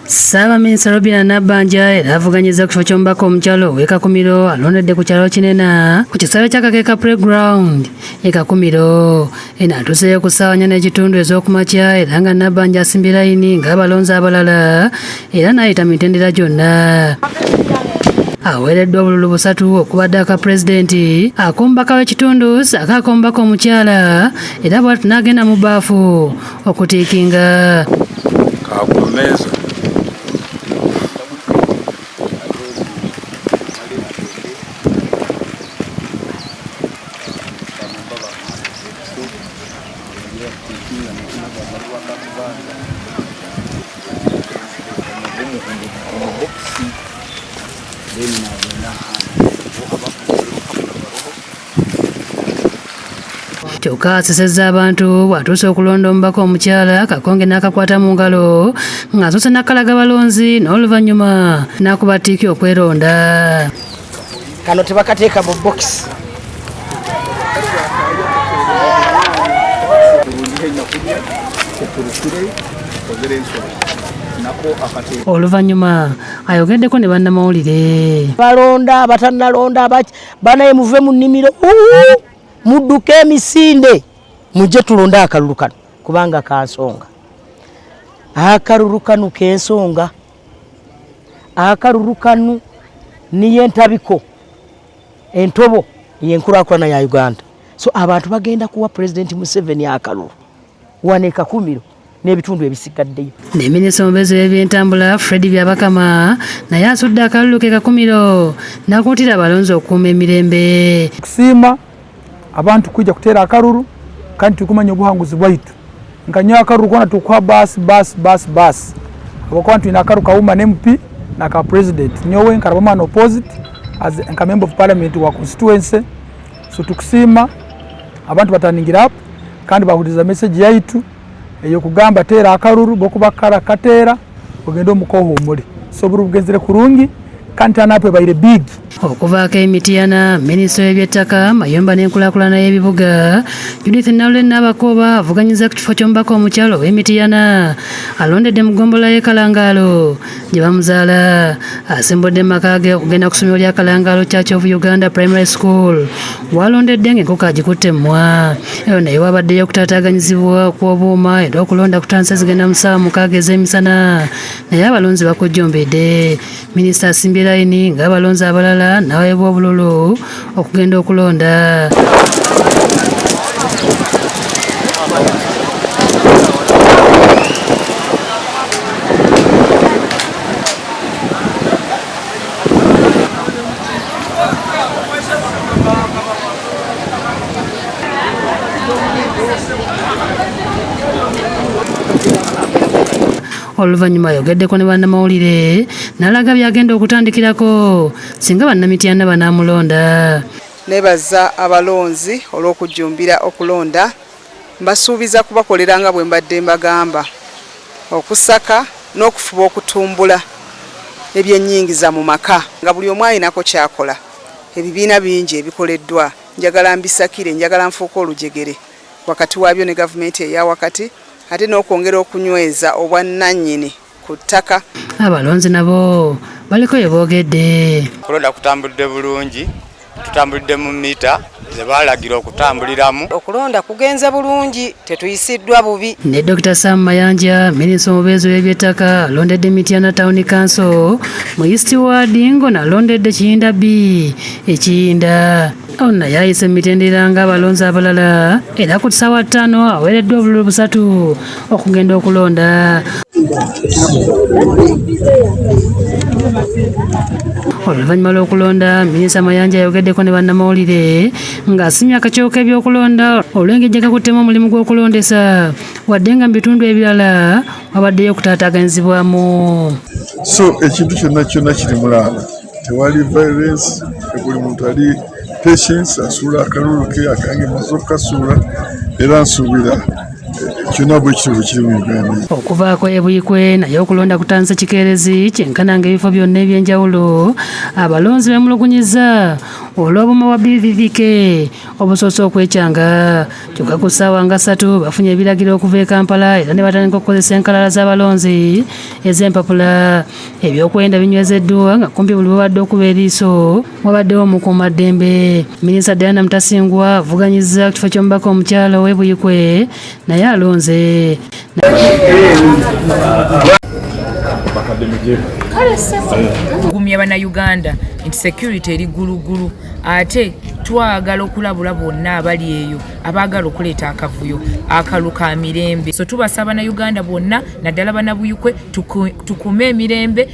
Ssaabaminisita Robinah Nabbanja era avuganyizza ku kifo ky'omubaka omukyalo w'e Kakumiro alondedde ku kyalo Kinena ku kisaawe kya Kakeeka Playground e Kakumiro. Eno atuuseyo ku ssaawa 4 n'ekitundu ez'okumakya era nga Nabbanja asimbye layini ng'abalonzi abalala era n'ayita mu mitendera gyonna. Aweereddwa obululu 3 okubadde aka pulezidenti ak'omubaka w'ekitundu ssaako ak'omubaka omukyala era bw'ati n'agenda mu bbaafu okutiikinga. Kyokka asesezza abantu bw'atuuse okulonda omubaka omukyala Kakonge n'akakwata mu ngalo ng'asoose n'akalaga balonzi n'oluvannyuma n'akuba ttiiki okweronda. Kano tebakateeka mu bokisi. Oluvannyuma ayogeddeko ne bannamawulire. Balonda abatannalonda banaye muve mu nnimiro mudduke emisinde mujje tulonde akalulu kano kubanga kansonga. Akalulu kano k'ensonga. Akalulu kano niyo entabiko entobo y'enkulaakulana ya Uganda. So abantu bagenda kuwa Pulezidenti Museveni akalulu wane Kakumiro n'ebitundu ebisigaddeyo. Ne minisita omubeezi w'ebyentambula Fred Byabakama naye asudde akalulu ke Kakumiro n'akuutira abalonzi okukuuma emirembe. Kusiima abantu kujja kuteera akalulu kandi tukumanya obuhanguzi bwaitu nkanyo akalulu kona tukwa basi abokuba tulina akalulu kawuma n'MP n'aka president nyowe nkaraba man opposite as a member of parliament wa constituency. So tukusiima abantu bataningira up kandi bahuriza message yaitu ey'okugamba teera akalulu bokubakala kateera ogenda omukohomole so buru bugenzere kurungi kandi anape baire big. Okuvaako emitiyana minisita w'ebyettaka mayumba n'enkulaakulana y'ebibuga Judith Nawule Nabakooba avuganyizza ku kifo ky'omubaka omukyalo w'emitiyana alondedde mu ggombolola y'e Kalangaalo gye bamuzaala. Asimbudde mu maka ge okugenda ku ssomero lya Kalangaalo Church of Uganda Primary School walondedde ng'enkoko agikutte mmwa. Eyo naye wabaddeyo okutaataaganyizibwa kw'obuuma era okulonda kutandise zigenda mu ssaawa 6 ez'emisana naye abalonzi bakujjombedde. Minisita asimbye layini ng'abalonzi abalala n'aweebwa obululu okugenda okulonda. Oluvannyuma ayogeddeko ne bannamawulire n'alaga byagenda okutandikirako singa bannamitiana banaamulonda. Nebaza abalonzi olw'okujjumbira okulonda mbasuubiza kubakolera nga bwe mbadde mbagamba okusaka n'okufuba okutumbula ebyennyingiza mu maka nga buli omu ayinako kyakola. Ebibiina bingi ebikoleddwa njagala mbisakire njagala nfuuka olujegere wakati waabyo ne gavumenti eya wakati ate n'okwongera okunyweza obwannannyini ku ttaka. Abalonzi nabo baliko bye boogedde. Kulonda kutambulidde bulungi, tutambulidde mu mita ze baalagira okutambuliramu. Okulonda kugenze bulungi, tetuyisiddwa bubi. Ne Dr. Sam Mayanja, minisita omubeezi w'ebyettaka alondedde Mityana Town Council mu East Ward ng'ono alondedde Kiyinda B ekiyinda. Ono yayise mitendera ng'abalonzi abalala era ku ssaawa 5 aweereddwa obululu 3 okugenda okulonda. Oluvannyuma lw'okulonda minisita Mayanja ayogeddeko ne bannamawulire ng'asimya akakiiko k'ebyokulonda olw'engeri gye kakuttemu omulimu gw'okulondesa wadde nga mu bitundu ebirala wabaddeyo okutaataaganyizibwamu. So ekintu kyonna kiri mulaala tewali violence buli muntu ali patience asuula akalulu ke akange maze okukasuula era nsuubira kyonna bwe kityo bwe kiri mu Uganda. Okuvaako ebuyikwe naye okulonda kutandise kikeerezi kyenkana ng'ebifo byonna eby'enjawulo abalonzi bemulugunyiza olw'obuma bwa BVVK obusoose okwekyanga. Kyokka ku ssaawa nga 3 bafunye ebiragiro okuva e Kampala era ne batandika okukozesa enkalala z'abalonzi ez'empapula. Ebyokwenda binywezeddwa nga kumpi buli babadde okuba eriiso wabaddewo omukuumaddembe. Minisita Diana Mutasingwa avuganyizza ku kifo ky'omubaka omukyala ow'ebuyikwe naye alonze. Gumya bannayuganda nti security eri gulugulu ate twagala okulabula bonna abali eyo abaagala okuleeta akavuyo akalu ka mirembe. So tubasaba bannayuganda bonna naddala bannabuyikwe tukume emirembe